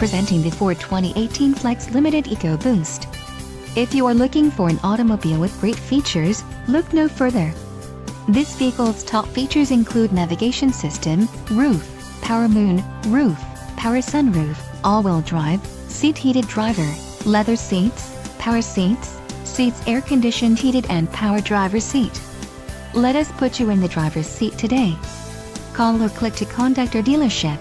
Presenting the Ford 2018 Flex Limited EcoBoost. If you are looking for an automobile with great features, look no further. This vehicle's top features include navigation system, roof, power moon, roof, power sunroof, all-wheel drive, seat-heated driver, leather seats, power seats, seats air-conditioned heated and power driver's seat. Let us put you in the driver's seat today. Call or click to contact our dealership.